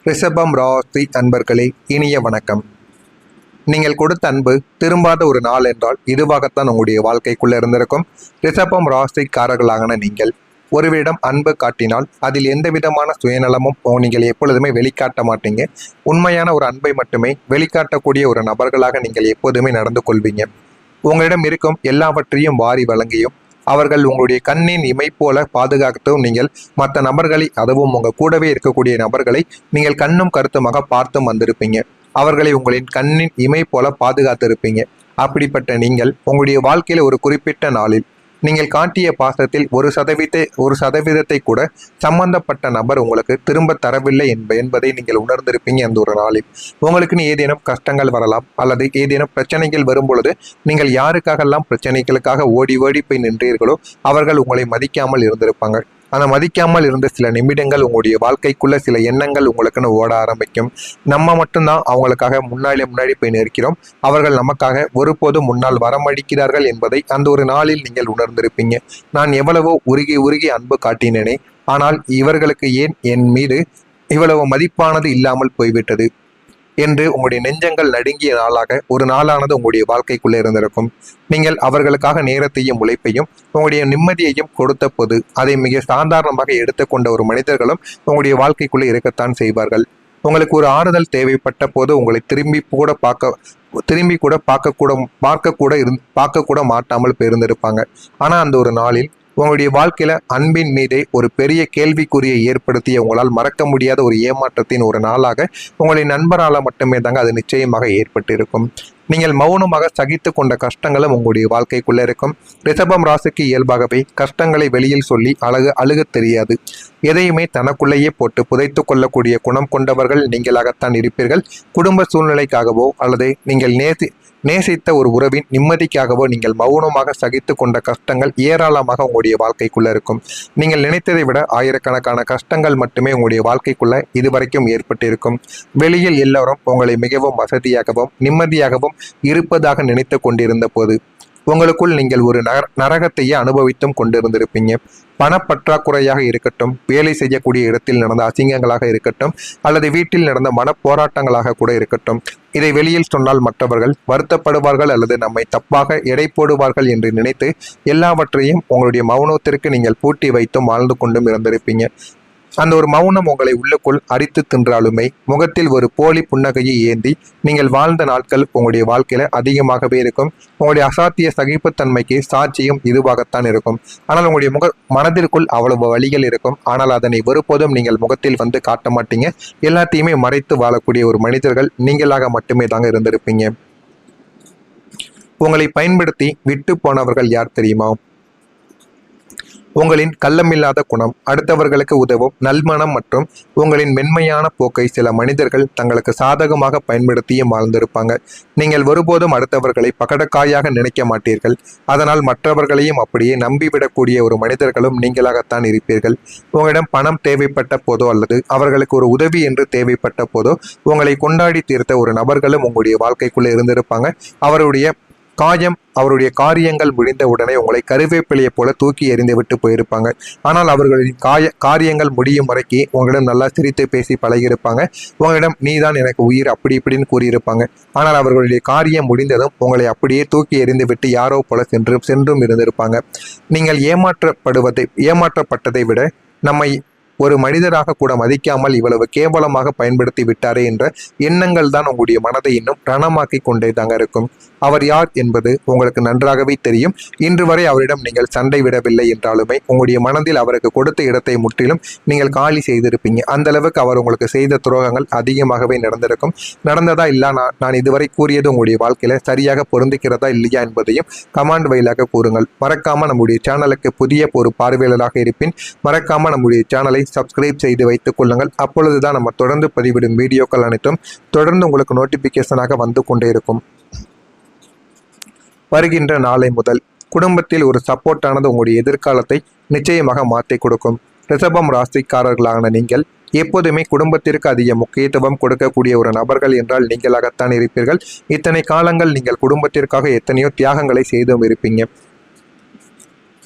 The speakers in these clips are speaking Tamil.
ரிஷபம் ராசி அன்பர்களே, இனிய வணக்கம். நீங்கள் கொடுத்த அன்பு திரும்பாத ஒரு நாள் என்றால் இதுவாகத்தான் உங்களுடைய வாழ்க்கைக்குள்ள இருந்திருக்கும். ரிஷபம் ராசிக்காரர்களான நீங்கள் ஒருவரிடம் அன்பு காட்டினால் அதில் எந்த விதமான சுயநலமும் நீங்கள் எப்பொழுதுமே வெளிக்காட்ட மாட்டீங்க. உண்மையான ஒரு அன்பை மட்டுமே வெளிக்காட்டக்கூடிய ஒரு நபர்களாக நீங்கள் எப்போதுமே நடந்து கொள்வீங்க. உங்களிடம் இருக்கும் எல்லாவற்றையும் வாரி வழங்கியும் அவர்கள் உங்களுடைய கண்ணின் இமை போல பாதுகாத்தும் நீங்கள் மற்ற நபர்களை, அதுவும் உங்க கூடவே இருக்கக்கூடிய நபர்களை நீங்கள் கண்ணும் கருத்துமாக பார்த்தும் வந்திருப்பீங்க. அவர்களை உங்களின் கண்ணின் இமை போல பாதுகாத்து இருப்பீங்க. அப்படிப்பட்ட நீங்கள் உங்களுடைய வாழ்க்கையில ஒரு குறிப்பிட்ட நாளில் நீங்கள் காட்டிய பாசத்தில் ஒரு சதவீதத்தை கூட சம்பந்தப்பட்ட நபர் உங்களுக்கு திரும்ப தரவில்லை என்பதை நீங்கள் உணர்ந்திருப்பீங்க. அந்த ஒரு நாளில் உங்களுக்குன்னு ஏதேனும் கஷ்டங்கள் வரலாம், அல்லது ஏதேனும் பிரச்சனைகள் வரும் பொழுது நீங்கள் யாருக்காகலாம் பிரச்சனைகளுக்காக ஓடி ஓடி போய் நின்றீர்களோ அவர்கள் உங்களை மதிக்காமல் இருந்திருப்பாங்க. அந்த மதிக்காமல் இருந்த சில நிமிடங்கள் உங்களுடைய வாழ்க்கைக்குள்ள சில எண்ணங்கள் உங்களுக்குன்னு ஓட ஆரம்பிக்கும். நம்ம மட்டும்தான் அவங்களுக்காக முன்னாடி போய் நிற்கிறோம், அவர்கள் நமக்காக ஒருபோதும் முன்னால் வரமடிக்கிறார்கள் என்பதை அந்த ஒரு நாளில் நீங்கள் உணர்ந்திருப்பீங்க. நான் எவ்வளவோ உருகி அன்பு காட்டினேனே, ஆனால் இவர்களுக்கு ஏன் என் மீது இவ்வளவு மதிப்பானது இல்லாமல் போய்விட்டது என்று உங்களுடைய நெஞ்சங்கள் நடுங்கிய நாளாக ஒரு நாளானது உங்களுடைய வாழ்க்கைக்குள்ளே இருந்திருக்கும். நீங்கள் அவர்களுக்காக நேரத்தையும் உழைப்பையும் உங்களுடைய நிம்மதியையும் கொடுத்த போது அதை மிக சாதாரணமாக எடுத்துக்கொண்ட ஒரு மனிதர்களும் உங்களுடைய வாழ்க்கைக்குள்ளே இருக்கத்தான் செய்வார்கள். உங்களுக்கு ஒரு ஆறுதல் தேவைப்பட்ட போது உங்களை திரும்பி கூட பார்க்க கூட மாட்டாமல் போயிருந்திருப்பாங்க. ஆனா அந்த ஒரு நாளில் உங்களுடைய வாழ்க்கையில அன்பின் மீதே ஒரு பெரிய கேள்விக்குறியை ஏற்படுத்திய உங்களால் மறக்க முடியாத ஒரு ஏமாற்றத்தின் ஒரு நாளாக உங்களின் நண்பரால மட்டுமே தாங்க அது நிச்சயமாக ஏற்பட்டிருக்கும். நீங்கள் மௌனமாக சகித்து கொண்ட கஷ்டங்களும் உங்களுடைய வாழ்க்கைக்குள்ள இருக்கும். ரிஷபம் ராசிக்கு இயல்பாகவே கஷ்டங்களை வெளியில் சொல்லி அழுக தெரியாது. எதையுமே தனக்குள்ளேயே போட்டு புதைத்து கொள்ளக்கூடிய குணம் கொண்டவர்கள் நீங்களாகத்தான் இருப்பீர்கள். குடும்ப சூழ்நிலைக்காகவோ அல்லது நீங்கள் நேசித்த ஒரு உறவின் நிம்மதிக்காகவோ நீங்கள் மௌனமாக சகித்து கொண்ட கஷ்டங்கள் ஏராளமாக உங்களுடைய வாழ்க்கைக்குள்ள இருக்கும். நீங்கள் நினைத்ததை விட ஆயிரக்கணக்கான கஷ்டங்கள் மட்டுமே உங்களுடைய வாழ்க்கைக்குள்ள இதுவரைக்கும் ஏற்பட்டிருக்கும். வெளியில் எல்லோரும் உங்களை மிகவும் வசதியாகவும் நிம்மதியாகவும் இருப்பதாக நினைத்து கொண்டிருந்த போது உங்களுக்குள் நீங்கள் ஒரு நரகத்தையே அனுபவித்தும் கொண்டிருந்திருப்பீங்க. பணப்பற்றாக்குறையாக இருக்கட்டும், வேலை செய்யக்கூடிய இடத்தில் நடந்த அசிங்கங்களாக இருக்கட்டும், அல்லது வீட்டில் நடந்த மனப்போராட்டங்களாக கூட இருக்கட்டும், இதை வெளியில் சொன்னால் மற்றவர்கள் வருத்தப்படுவார்கள் அல்லது நம்மை தப்பாக எடை போடுவார்கள் என்று நினைத்து எல்லாவற்றையும் உங்களுடைய மௌனத்திற்கு நீங்கள் பூட்டி வைத்தும் வாழ்ந்து கொண்டும் இருந்திருப்பீங்க. அந்த ஒரு மௌனம் உங்களை உள்ளுக்குள் அரித்து தின்றாலுமே முகத்தில் ஒரு போலி புன்னகையை ஏந்தி நீங்கள் வாழ்ந்த நாட்கள் உங்களுடைய வாழ்க்கையில அதிகமாகவே இருக்கும். உங்களுடைய அசாத்திய சகிப்புத்தன்மைக்கு சாட்சியும் இதுவாகத்தான் இருக்கும். ஆனால் உங்களுடைய மனதிற்குள் அவ்வளவு வழிகள் இருக்கும். ஆனால் அதனை ஒருபோதும் நீங்கள் முகத்தில் வந்து காட்ட மாட்டீங்க. எல்லாத்தையுமே மறைத்து வாழக்கூடிய ஒரு மனிதர்கள் நீங்களாக மட்டுமே தாங்க இருந்திருப்பீங்க. உங்களை பயன்படுத்தி விட்டு போனவர்கள் யார் தெரியுமா? உங்களின் கள்ளமில்லாத குணம், அடுத்தவர்களுக்கு உதவும் நல்மனம் மற்றும் உங்களின் மென்மையான போக்கை சில மனிதர்கள் தங்களுக்கு சாதகமாக பயன்படுத்தியும் வாழ்ந்திருப்பாங்க. நீங்கள் ஒருபோதும் அடுத்தவர்களை பகடக்காயாக நினைக்க மாட்டீர்கள். அதனால் மற்றவர்களையும் அப்படியே நம்பிவிடக்கூடிய ஒரு மனிதர்களும் நீங்களாகத்தான் இருப்பீர்கள். உங்களிடம் பணம் தேவைப்பட்ட போதோ அல்லது அவர்களுக்கு ஒரு உதவி என்று தேவைப்பட்ட போதோ உங்களை கொண்டாடி தீர்த்த ஒரு நபர்களும் உங்களுடைய வாழ்க்கைக்குள்ளே இருந்திருப்பாங்க. அவருடைய காரியங்கள் முடிந்த உடனே உங்களை கருவேப்பிலையை போல தூக்கி எறிந்து விட்டு போயிருப்பாங்க. ஆனால் அவர்களின் காரியங்கள் முடியும் வரைக்கு உங்களிடம் நல்லா சிரித்து பேசி பழகியிருப்பாங்க. உங்களிடம் நீதான் எனக்கு உயிர் அப்படி இப்படின்னு கூறியிருப்பாங்க. ஆனால் அவர்களுடைய காரியம் முடிந்ததும் உங்களை அப்படியே தூக்கி எறிந்து விட்டு யாரோ போல சென்றும் இருந்திருப்பாங்க. நீங்கள் ஏமாற்றப்பட்டதை விட நம்மை ஒரு மனிதராக கூட மதிக்காமல் இவ்வளவு கேவலமாக பயன்படுத்தி விட்டாரே என்ற எண்ணங்கள் தான் உங்களுடைய மனதை இன்னும் ரணமாக்கி கொண்டே தாங்க இருக்கும். அவர் யார் என்பது உங்களுக்கு நன்றாகவே தெரியும். இன்று வரை அவரிடம் நீங்கள் சண்டை விடவில்லை என்றாலுமே உங்களுடைய மனதில் அவருக்கு கொடுத்த இடத்தை முற்றிலும் நீங்கள் காலி செய்திருப்பீங்க. அந்த அளவுக்கு அவர் உங்களுக்கு செய்த துரோகங்கள் அதிகமாகவே நடந்திருக்கும். நடந்ததா இல்ல நான் இதுவரை கூறியது உங்களுடைய வாழ்க்கையில சரியாக பொருந்துகிறதா இல்லையா என்பதையும் கமெண்ட் வழியாக கூறுங்கள். மறக்காம நம்முடைய சேனலுக்கு புதிய ஒரு பார்வையாளராக இருப்பின் மறக்காம நம்முடைய சேனலை சப்ஸ்கிரைப் செய்து வைத்துக் கொள்ளுங்கள். அப்பொழுதுதான் நம்ம தொடர்ந்து பதிவிடும் வீடியோக்கள் அனைத்தும் தொடர்ந்து உங்களுக்கு நோட்டிபிகேஷனாக வந்து கொண்டே இருக்கும். வருகின்ற நாளை முதல் குடும்பத்தில் ஒரு சப்போர்ட்டானது உங்களுடைய எதிர்காலத்தை நிச்சயமாக மாற்றி கொடுக்கும். ரிஷபம் ராசிக்காரர்களான நீங்கள் எப்போதுமே குடும்பத்திற்கு அதிக முக்கியத்துவம் கொடுக்கக்கூடிய ஒரு நபர்கள் என்றால் நீங்களாகத்தான் இருப்பீர்கள். இத்தனை காலங்கள் நீங்கள் குடும்பத்திற்காக எத்தனையோ தியாகங்களை செய்தும் இருப்பீங்க.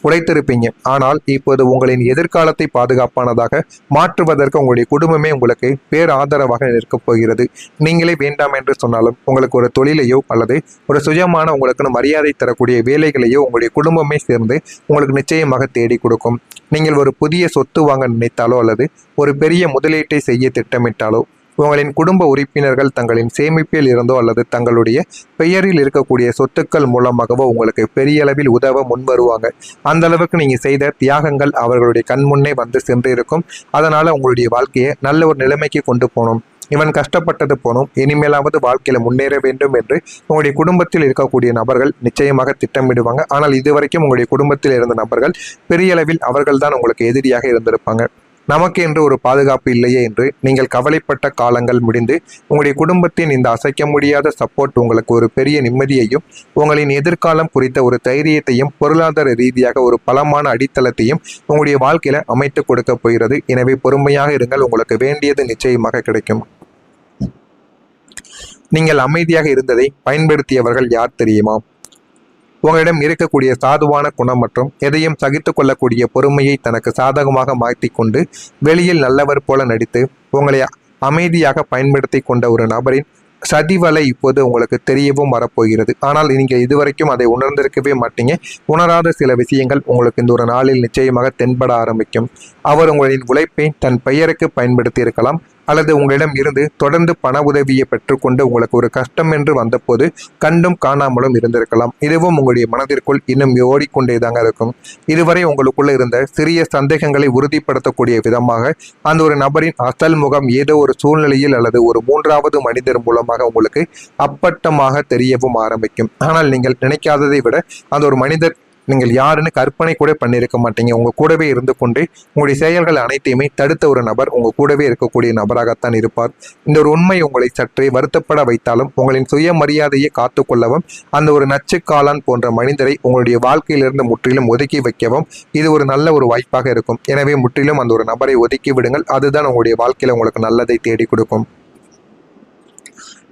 உழைத்திருப்பீங்க. ஆனால் இப்போது உங்களின் எதிர்காலத்தை பாதுகாப்பானதாக மாற்றுவதற்கு உங்களுடைய குடும்பமே உங்களுக்கு பேர் ஆதரவாக நிற்கப் போகிறது. நீங்களே வேண்டாம் என்று சொன்னாலும் உங்களுக்கு ஒரு தொழிலையோ அல்லது ஒரு சுயமான உங்களுக்குன்னு மரியாதை தரக்கூடிய வேலைகளையோ உங்களுடைய குடும்பமே சேர்ந்து உங்களுக்கு நிச்சயமாக தேடி கொடுக்கும். நீங்கள் ஒரு புதிய சொத்து வாங்க நினைத்தாலோ அல்லது ஒரு பெரிய முதலீட்டை செய்ய திட்டமிட்டாலோ உங்களின் குடும்ப உறுப்பினர்கள் தங்களின் சேமிப்பில் இருந்தோ அல்லது தங்களுடைய பெயரில் இருக்கக்கூடிய சொத்துக்கள் மூலமாகவோ உங்களுக்கு பெரிய அளவில் உதவ முன் வருவாங்க. அந்த அளவுக்கு நீங்க செய்த தியாகங்கள் அவர்களுடைய கண் முன்னே வந்து சென்று இருக்கும். அதனால உங்களுடைய வாழ்க்கையை நல்ல ஒரு நிலைமைக்கு கொண்டு போகணும். இவன் கஷ்டப்பட்டது போனும், இனிமேலாவது வாழ்க்கையில முன்னேற வேண்டும் என்று உங்களுடைய குடும்பத்தில் இருக்கக்கூடிய நபர்கள் நிச்சயமாக திட்டமிடுவாங்க. ஆனால் இதுவரைக்கும் உங்களுடைய குடும்பத்தில் இருந்த நபர்கள் பெரிய அளவில் அவர்கள் தான் உங்களுக்கு எதிரியாக இருந்திருப்பாங்க. நமக்கு என்று ஒரு பாதுகாப்பு இல்லையே என்று நீங்கள் கவலைப்பட்ட காலங்கள் முடிந்து உங்களுடைய குடும்பத்தின் இந்த அசைக்க முடியாத சப்போர்ட் உங்களுக்கு ஒரு பெரிய நிம்மதியையும் உங்களின் எதிர்காலம் குறித்த ஒரு தைரியத்தையும் பொருளாதார ரீதியாக ஒரு பலமான அடித்தளத்தையும் உங்களுடைய வாழ்க்கையில அமைத்து கொடுக்க போகிறது. எனவே பொறுமையாக இருங்கள், உங்களுக்கு வேண்டியது நிச்சயமாக கிடைக்கும். நீங்கள் அமைதியாக இருந்ததை பயன்படுத்தியவர்கள் யார் தெரியுமா? உங்களிடம் இருக்கக்கூடிய சாதுவான குணம் மற்றும் எதையும் சகித்து கொள்ளக்கூடிய பொறுமையை தனக்கு சாதகமாக மாற்றி கொண்டு வெளியில் நல்லவர் போல நடித்து உங்களை அமைதியாக பயன்படுத்தி கொண்ட ஒரு நபரின் சதிவலை இப்போது உங்களுக்கு தெரியவும் வரப்போகிறது. ஆனால் நீங்கள் இதுவரைக்கும் அதை உணர்ந்திருக்கவே மாட்டீங்க. உணராத சில விஷயங்கள் உங்களுக்கு இந்த ஒரு நாளில் நிச்சயமாக தென்பட ஆரம்பிக்கும். அவர் உங்களின் உழைப்பை தன் பெயருக்கு பயன்படுத்தி இருக்கலாம் அல்லது உங்களிடம் இருந்து தொடர்ந்து பண உதவியை பெற்றுக்கொண்டு உங்களுக்கு ஒரு கஷ்டம் என்று வந்தபோது கண்டும் காணாமலும் இருந்திருக்கலாம். இதுவும் உங்களுடைய மனதிற்குள் இன்னும் ஓடிக்கொண்டேதாங்க இருக்கும். இதுவரை உங்களுக்குள்ள இருந்த சிறிய சந்தேகங்களை உறுதிப்படுத்தக்கூடிய விதமாக அந்த ஒரு நபரின் அசல் முகம் ஏதோ ஒரு சூழ்நிலையில் அல்லது ஒரு மூன்றாவது மனிதர் மூலமாக உங்களுக்கு அப்பட்டமாக தெரியவும் ஆரம்பிக்கும். ஆனால் நீங்கள் நினைக்காததை விட அந்த ஒரு மனிதர் நீங்கள் யாருன்னு கற்பனை கூட பண்ணியிருக்க மாட்டீங்க. உங்க கூடவே இருந்து கொண்டு உங்களுடைய செயல்கள் அனைத்தையுமே தடுத்த ஒரு நபர் உங்க கூடவே இருக்கக்கூடிய நபராகத்தான் இருப்பார். இந்த ஒரு உண்மை உங்களை சற்றே வருத்தப்பட வைத்தாலும் உங்களின் சுயமரியாதையை காத்து கொள்ளவும் அந்த ஒரு நச்சுக்காளான் போன்ற மனிதரை உங்களுடைய வாழ்க்கையிலிருந்து முற்றிலும் ஒதுக்கி வைக்கவும் இது ஒரு நல்ல ஒரு வாய்ப்பாக இருக்கும். எனவே முற்றிலும் அந்த ஒரு நபரை ஒதுக்கி விடுங்கள். அதுதான் உங்களுடைய வாழ்க்கையில உங்களுக்கு நல்லதை தேடி கொடுக்கும்.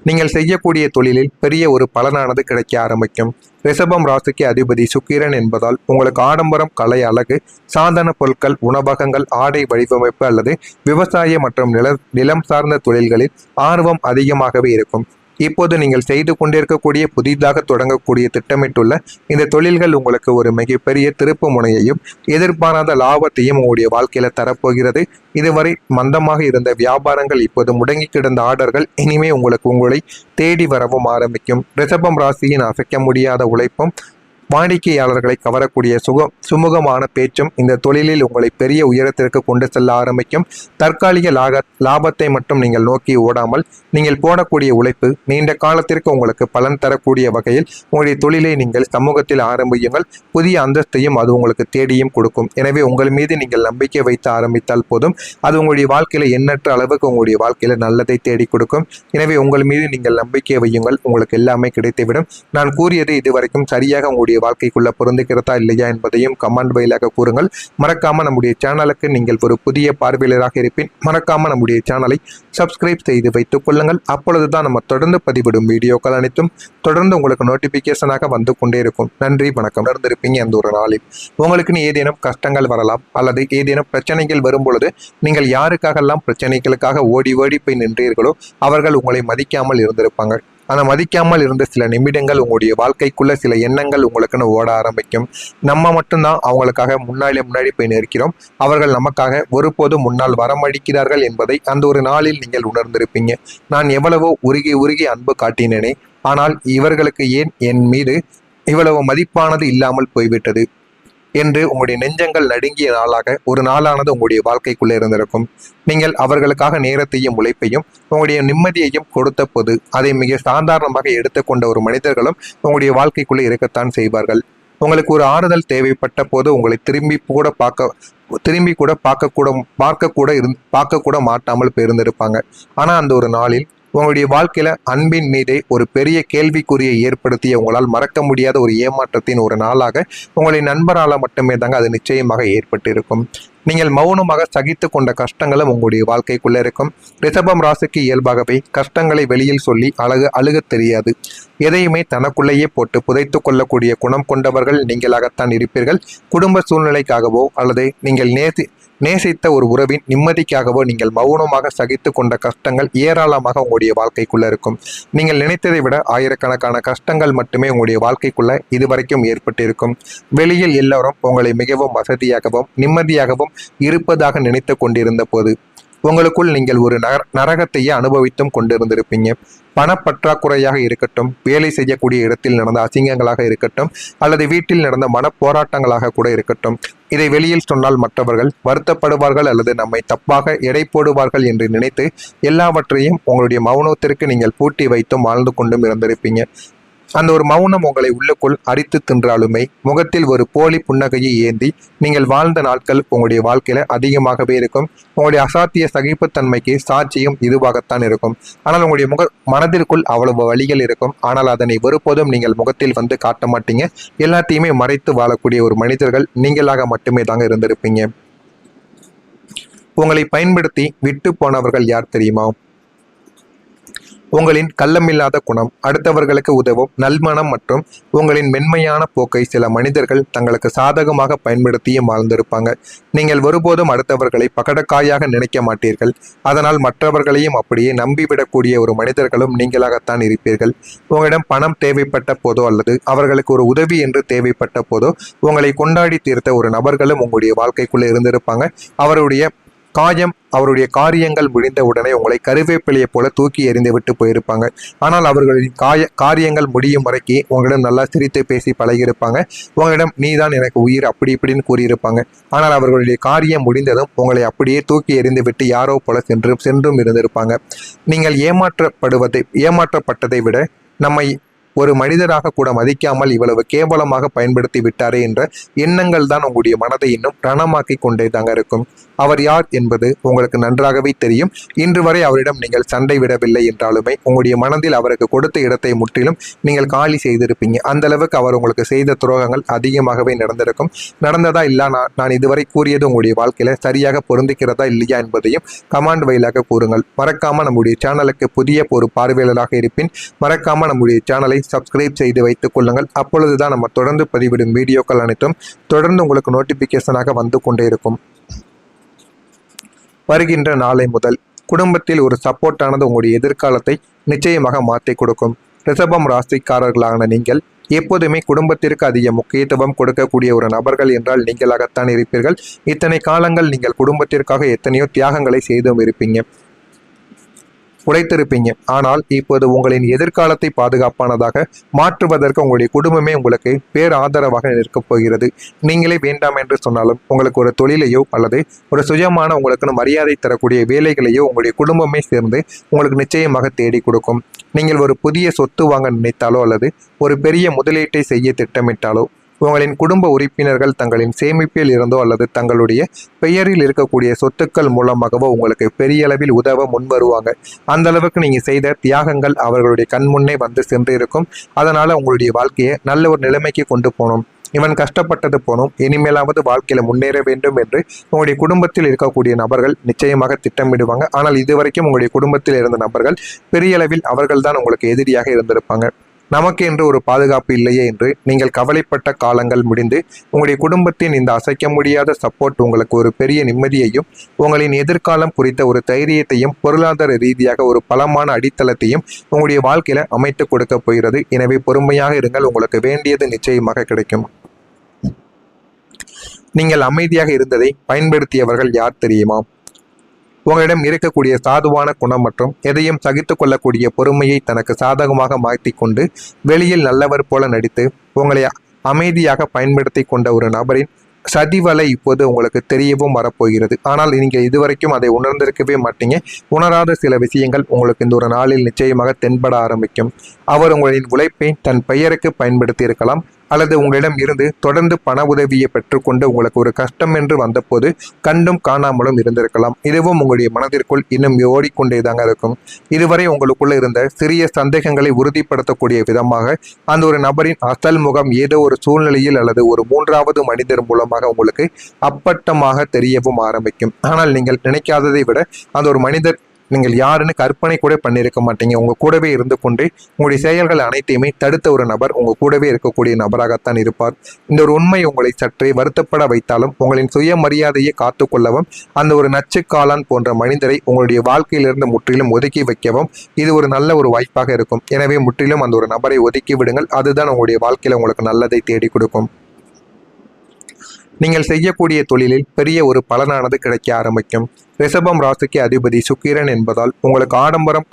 நீங்கள் செய்யக்கூடிய தொழிலில் பெரிய ஒரு பலனானது கிடைக்க ஆரம்பிக்கும். ரிஷபம் ராசிக்கு அதிபதி சுக்கிரன் என்பதால் உங்களுக்கு ஆடம்பரம், கலை, அழகு, சாதன பொருட்கள், உணவகங்கள், ஆடை வடிவமைப்பு அல்லது விவசாய மற்றும் நிலம் சார்ந்த தொழில்களில் ஆர்வம் அதிகமாகவே இருக்கும். இப்போது நீங்கள் செய்து கொண்டிருக்கக்கூடிய புதிதாக தொடங்கக்கூடிய திட்டமிட்டுள்ள இந்த தொழில்கள் உங்களுக்கு ஒரு மிகப்பெரிய திருப்பு முனையையும் எதிர்பாராத லாபத்தையும் உங்களுடைய வாழ்க்கையில தரப்போகிறது. இதுவரை மந்தமாக இருந்த வியாபாரங்கள் இப்போது முடங்கி கிடந்த ஆர்டர்கள் இனிமே உங்களை தேடி வரவும் ஆரம்பிக்கும். ரிஷபம் ராசியின் அசைக்க முடியாத உழைப்பும் வாடிக்கையாளர்களை கவரக்கூடிய சுமூகமான பேச்சும் இந்த தொழிலில் உங்களை பெரிய உயரத்திற்கு கொண்டு செல்ல ஆரம்பிக்கும். தற்காலிக லாபத்தை மட்டும் நீங்கள் நோக்கி ஓடாமல் நீங்கள் போடக்கூடிய உழைப்பு நீண்ட காலத்திற்கு உங்களுக்கு பலன் தரக்கூடிய வகையில் உங்களுடைய தொழிலை நீங்கள் சமூகத்தில் ஆரம்பியுங்கள். புதிய அந்தஸ்தையும் அது உங்களுக்கு தேடியும் கொடுக்கும். எனவே உங்கள் மீது நீங்கள் நம்பிக்கை வைத்து ஆரம்பித்தால் போதும், அது உங்களுடைய வாழ்க்கையில எண்ணற்ற அளவுக்கு உங்களுடைய வாழ்க்கையில நல்லதை தேடி கொடுக்கும். எனவே உங்கள் மீது நீங்கள் நம்பிக்கை வையுங்கள், உங்களுக்கு எல்லாமே கிடைத்துவிடும். நான் கூறியது இதுவரைக்கும் சரியாக உங்களுடைய வாழ்க்கைக்குள்ள பொருந்துகிறதா இல்லையா என்பதையும் கமெண்ட் வாயிலாக கூறுங்கள். மறக்காம நம்முடைய சேனலுக்கு நீங்கள் ஒரு புதிய பார்வையாளராக இருப்பேன். மறக்காம நம்முடைய சேனலை சப்ஸ்கிரைப் செய்து வைத்துக் கொள்ளுங்கள். அப்பொழுதுதான் நம்ம தொடர்ந்து பதிவிடும் வீடியோக்கள் அனைத்தும் தொடர்ந்து உங்களுக்கு நோட்டிபிகேஷனாக வந்து கொண்டே இருக்கும். நன்றி, வணக்கம். இருப்பீங்க அந்த ஒரு நாளில் உங்களுக்கு ஏதேனும் கஷ்டங்கள் வரலாம் அல்லது ஏதேனும் பிரச்சனைகள் வரும் பொழுது நீங்கள் யாருக்காகலாம் பிரச்சனைகளுக்காக ஓடி ஓடி போய் நின்றீர்களோ அவர்கள் உங்களை மதிக்காமல் இருந்திருப்பாங்க. ஆனால் மதிக்காமல் இருந்த சில நிமிடங்கள் உங்களுடைய வாழ்க்கைக்குள்ள சில எண்ணங்கள் உங்களுக்குன்னு ஓட ஆரம்பிக்கும். நம்ம மட்டும்தான் அவங்களுக்காக முன்னாடி போய் நிற்கிறோம், அவர்கள் நமக்காக ஒருபோதும் முன்னால் வரமடிக்கிறார்கள் என்பதை அந்த ஒரு நாளில் நீங்கள் உணர்ந்திருப்பீங்க. நான் எவ்வளவோ உருகி அன்பு காட்டினேனே, ஆனால் இவர்களுக்கு ஏன் என் மீது இவ்வளவு மதிப்பானது இல்லாமல் போய்விட்டது என்று உங்களுடைய நெஞ்சங்கள் நடுங்கிய நாளாக ஒரு நாளானது உங்களுடைய வாழ்க்கைக்குள்ளே இருந்திருக்கும். நீங்கள் அவர்களுக்காக நேரத்தையும் உழைப்பையும் உங்களுடைய நிம்மதியையும் கொடுத்த போது அதை மிக சாதாரணமாக எடுத்துக்கொண்ட ஒரு மனிதர்களும் உங்களுடைய வாழ்க்கைக்குள்ளே இருக்கத்தான் செய்வார்கள். உங்களுக்கு ஒரு ஆறுதல் தேவைப்பட்ட போது உங்களை திரும்பி கூட பார்க்க கூட மாட்டாமல் போயிருந்திருப்பாங்க. ஆனா அந்த ஒரு நாளில் உங்களுடைய வாழ்க்கையில அன்பின் மீதே ஒரு பெரிய கேள்விக்குறியை ஏற்படுத்திய உங்களால் மறக்க முடியாத ஒரு ஏமாற்றத்தின் ஒரு நாளாக உங்களுடைய நண்பரால மட்டுமே தாங்க அது நிச்சயமாக ஏற்பட்டிருக்கும். நீங்கள் மௌனமாக சகித்து கொண்ட கஷ்டங்களும் உங்களுடைய வாழ்க்கைக்குள்ள இருக்கும். ரிஷபம் ராசிக்கு இயல்பாகவே கஷ்டங்களை வெளியில் சொல்லி அழுகத் தெரியாது. எதையுமே தனக்குள்ளேயே போட்டு புதைத்து கொள்ளக்கூடிய குணம் கொண்டவர்கள் நீங்களாகத்தான் இருப்பீர்கள். குடும்ப சூழ்நிலைக்காகவோ அல்லது நீங்கள் நேசித்த ஒரு உறவின் நிம்மதிக்காகவோ நீங்கள் மௌனமாக சகித்து கொண்ட கஷ்டங்கள் ஏராளமாக உங்களுடைய வாழ்க்கைக்குள்ள இருக்கும். நீங்கள் நினைத்ததை விட ஆயிரக்கணக்கான கஷ்டங்கள் மட்டுமே உங்களுடைய வாழ்க்கைக்குள்ள இதுவரைக்கும் ஏற்பட்டிருக்கும். வெளியில் எல்லோரும் உங்களை மிகவும் வசதியாகவும் நிம்மதியாகவும் இருப்பதாக நினைத்து கொண்டிருந்த போது உங்களுக்குள் நீங்கள் ஒரு நரகத்தையே அனுபவித்தும் கொண்டிருந்திருப்பீங்க. பணப்பற்றாக்குறையாக இருக்கட்டும், வேலை செய்யக்கூடிய இடத்தில் நடந்த அசிங்கங்களாக இருக்கட்டும், அல்லது வீட்டில் நடந்த மனப்போராட்டங்களாக கூட இருக்கட்டும், இதை வெளியில் சொன்னால் மற்றவர்கள் வருத்தப்படுவார்கள் அல்லது நம்மை தப்பாக எடை போடுவார்கள் என்று நினைத்து எல்லாவற்றையும் உங்களுடைய மௌனத்திற்கு நீங்கள் பூட்டி வைத்தும் வாழ்ந்து கொண்டும் இருந்திருப்பீங்க. அந்த ஒரு மௌனம் உங்களை உள்ளுக்குள் அரித்து தின்றாலுமே முகத்தில் ஒரு போலி புன்னகையை ஏந்தி நீங்கள் வாழ்ந்த நாட்கள் உங்களுடைய வாழ்க்கையில அதிகமாகவே இருக்கும். உங்களுடைய அசாத்திய சகிப்புத்தன்மைக்கு சாட்சியும் இதுவாகத்தான் இருக்கும். ஆனால் உங்களுடைய மனதிற்குள் அவ்வளவு வழிகள் இருக்கும். ஆனால் அதனை ஒருபோதும் நீங்கள் முகத்தில் வந்து காட்ட மாட்டீங்க. எல்லாத்தையுமே மறைத்து வாழக்கூடிய ஒரு மனிதர்கள் நீங்களாக மட்டுமே தாங்க இருந்திருப்பீங்க. உங்களை பயன்படுத்தி விட்டு போனவர்கள் யார் தெரியுமா? உங்களின் கள்ளமில்லாத குணம், அடுத்தவர்களுக்கு உதவும் நல்மனம் மற்றும் உங்களின் மென்மையான போக்கை சில மனிதர்கள் தங்களுக்கு சாதகமாக பயன்படுத்தியும் வாழ்ந்திருப்பாங்க. நீங்கள் ஒருபோதும் அடுத்தவர்களை பகடக்காயாக நினைக்க மாட்டீர்கள். அதனால் மற்றவர்களையும் அப்படியே நம்பிவிடக்கூடிய ஒரு மனிதர்களும் நீங்களாகத்தான் இருப்பீர்கள். உங்களிடம் பணம் தேவைப்பட்ட போதோ அல்லது அவர்களுக்கு ஒரு உதவி என்று தேவைப்பட்ட போதோ உங்களை கொண்டாடி தீர்த்த ஒரு நபர்களும் உங்களுடைய வாழ்க்கைக்குள்ளே இருந்திருப்பாங்க. அவருடைய காரியங்கள் முடிந்த உடனே உங்களை கருவேப்பிலையை போல தூக்கி எறிந்து விட்டு போயிருப்பாங்க. ஆனால் அவர்களின் காரியங்கள் முடியும் வரைக்கும் உங்களிடம் நல்லா சிரித்து பேசி பழகியிருப்பாங்க. உங்களிடம் நீதான் எனக்கு உயிர் அப்படி இப்படின்னு கூறியிருப்பாங்க. ஆனால் அவர்களுடைய காரியம் முடிந்ததும் உங்களை அப்படியே தூக்கி எறிந்து விட்டு யாரோ போல சென்றும் இருந்திருப்பாங்க. நீங்கள் ஏமாற்றப்பட்டதை விட நம்மை ஒரு மனிதராக கூட மதிக்காமல் இவ்வளவு கேவலமாக பயன்படுத்தி விட்டாரே என்ற எண்ணங்கள் தான் உங்களுடைய மனதை இன்னும் ரணமாக்கி கொண்டே தாங்க இருக்கும். அவர் யார் என்பது உங்களுக்கு நன்றாகவே தெரியும். இன்று வரை அவரிடம் நீங்கள் சண்டை விடவில்லை என்றாலுமே உங்களுடைய மனதில் அவருக்கு கொடுத்த இடத்தை முற்றிலும் நீங்கள் காலி செய்திருப்பீங்க. அந்த அளவுக்கு அவர் உங்களுக்கு செய்த துரோகங்கள் அதிகமாகவே நடந்திருக்கும். நடந்ததா இல்ல நான் இதுவரை கூறியது உங்களுடைய வாழ்க்கையில சரியாக பொருந்துகிறதா இல்லையா என்பதையும் கமெண்ட் வாயிலாக கூறுங்கள். மறக்காம நம்முடைய சேனலுக்கு புதிய ஒரு பார்வையாளராக இருப்பின் மறக்காம நம்முடைய சேனலை சப்ஸ்கிரைப் செய்து வைத்துக் கொள்ளுங்கள். அப்பொழுதுதான் நம்ம தொடர்ந்து பதிவிடும் வீடியோக்கள் அனைத்தும் தொடர்ந்து உங்களுக்கு நோட்டிபிகேஷனாக வந்து கொண்டே இருக்கும். வருகின்ற நாளை முதல் குடும்பத்தில் ஒரு சப்போர்ட்டானது உங்களுடைய எதிர்காலத்தை நிச்சயமாக மாற்றி கொடுக்கும். ரிஷபம் ராசிக்காரர்களான நீங்கள் எப்போதுமே குடும்பத்திற்கு அதிக முக்கியத்துவம் கொடுக்கக்கூடிய ஒரு நபர்கள் என்றால் நீங்களாகத்தான் இருப்பீர்கள். இத்தனை காலங்கள் நீங்கள் குடும்பத்திற்காக எத்தனையோ தியாகங்களை செய்தும் இருப்பீங்க, உழைத்திருப்பீங்க. ஆனால் இப்போது உங்களின் எதிர்காலத்தை பாதுகாப்பானதாக மாற்றுவதற்கு உங்களுடைய குடும்பமே உங்களுக்கு பேர் ஆதரவாக நிற்கப் போகிறது. நீங்களே வேண்டாம் என்று சொன்னாலும் உங்களுக்கு ஒரு தொழிலையோ அல்லது ஒரு சுயமான உங்களுக்குன்னு மரியாதை தரக்கூடிய வேலைகளையோ உங்களுடைய குடும்பமே சேர்ந்து உங்களுக்கு நிச்சயமாக தேடி கொடுக்கும். நீங்கள் ஒரு புதிய சொத்து வாங்க நினைத்தாலோ அல்லது ஒரு பெரிய முதலீட்டை செய்ய திட்டமிட்டாலோ உங்களின் குடும்ப உறுப்பினர்கள் தங்களின் சேமிப்பில் இருந்தோ அல்லது தங்களுடைய பெயரில் இருக்கக்கூடிய சொத்துக்கள் மூலமாகவோ உங்களுக்கு பெரிய அளவில் உதவ முன்வருவாங்க. அந்த அளவுக்கு நீங்க செய்த தியாகங்கள் அவர்களுடைய கண்முன்னே வந்து சென்றிருக்கும். அதனால உங்களுடைய வாழ்க்கையை நல்ல ஒரு நிலைமைக்கு கொண்டு போகணும், இவன் கஷ்டப்பட்டது போனும், இனிமேலாவது வாழ்க்கையில முன்னேற வேண்டும் என்று உங்களுடைய குடும்பத்தில் இருக்கக்கூடிய நபர்கள் நிச்சயமாக திட்டமிடுவாங்க. ஆனால் இதுவரைக்கும் உங்களுடைய குடும்பத்தில் இருந்த நபர்கள் பெரிய அளவில் அவர்கள் தான் உங்களுக்கு எதிரியாக இருந்திருப்பாங்க. நமக்கு என்று ஒரு பாதுகாப்பு இல்லையே என்று நீங்கள் கவலைப்பட்ட காலங்கள் முடிந்து உங்களுடைய குடும்பத்தின் இந்த அசைக்க முடியாத சப்போர்ட் உங்களுக்கு ஒரு பெரிய நிம்மதியையும் உங்களின் எதிர்காலம் குறித்த ஒரு தைரியத்தையும் பொருளாதார ரீதியாக ஒரு பலமான அடித்தளத்தையும் உங்களுடைய வாழ்க்கையில அமைத்து கொடுக்க போகிறது. எனவே பொறுமையாக இருங்கள், உங்களுக்கு வேண்டியது நிச்சயமாக கிடைக்கும். நீங்கள் அமைதியாக இருந்ததை பயன்படுத்தியவர்கள் யார் தெரியுமா? உங்களிடம் இருக்கக்கூடிய சாதுவான குணம் மற்றும் எதையும் சகித்து கொள்ளக்கூடிய பொறுமையை தனக்கு சாதகமாக மாற்றி கொண்டு வெளியில் நல்லவர் போல நடித்து உங்களை அமைதியாக பயன்படுத்தி கொண்ட ஒரு நபரின் சதிவலை இப்போது உங்களுக்கு தெரியவும் வரப்போகிறது. ஆனால் நீங்கள் இதுவரைக்கும் அதை உணர்ந்திருக்கவே மாட்டீங்க. உணராத சில விஷயங்கள் உங்களுக்கு இந்த ஒரு நாளில் நிச்சயமாக தென்பட ஆரம்பிக்கும். அவர் உங்களின் உழைப்பை தன் பெயருக்கு பயன்படுத்தி இருக்கலாம் அல்லது உங்களிடம் இருந்து தொடர்ந்து பண உதவியை பெற்றுக்கொண்டு உங்களுக்கு ஒரு கஷ்டம் என்று வந்தபோது கண்டும் காணாமலும் இருந்திருக்கலாம். இதுவும் உங்களுடைய மனதிற்குள் இன்னும் ஓடிக்கொண்டே தாங்க இருக்கும். இதுவரை உங்களுக்குள்ள இருந்த சிறிய சந்தேகங்களை உறுதிப்படுத்தக்கூடிய விதமாக அந்த ஒரு நபரின் அசல் முகம் ஏதோ ஒரு சூழ்நிலையில் அல்லது ஒரு மூன்றாவது மனிதர் மூலமாக உங்களுக்கு அப்பட்டமாக தெரியவும் ஆரம்பிக்கும். ஆனால் நீங்கள் நினைக்காததை விட அந்த ஒரு மனிதர் நீங்கள் யாருன்னு கற்பனை கூட பண்ணியிருக்க மாட்டீங்க. உங்க கூடவே இருந்து கொண்டு உங்களுடைய செயல்கள் அனைத்தையுமே தடுத்த ஒரு நபர் உங்க கூடவே இருக்கக்கூடிய நபராகத்தான் இருப்பார். இந்த ஒரு உண்மை உங்களை சற்றே வருத்தப்பட வைத்தாலும் உங்களின் சுயமரியாதையை காத்துக்கொள்ளவும் அந்த ஒரு நச்சுக்காளான் போன்ற மனிதரை உங்களுடைய வாழ்க்கையிலிருந்து முற்றிலும் ஒதுக்கி வைக்கவும் இது ஒரு நல்ல ஒரு வாய்ப்பாக இருக்கும். எனவே முற்றிலும் அந்த ஒரு நபரை ஒதுக்கி விடுங்கள். அதுதான் உங்களுடைய வாழ்க்கையில உங்களுக்கு நல்லதை தேடி கொடுக்கும். நீங்கள் செய்யக்கூடிய தொழிலில் பெரிய ஒரு பலனானது கிடைக்க ஆரம்பிக்கும். ரிஷபம் ராசிக்கு அதிபதி சுக்கிரன் என்பதால் உங்களுக்கு ஆடம்பரம்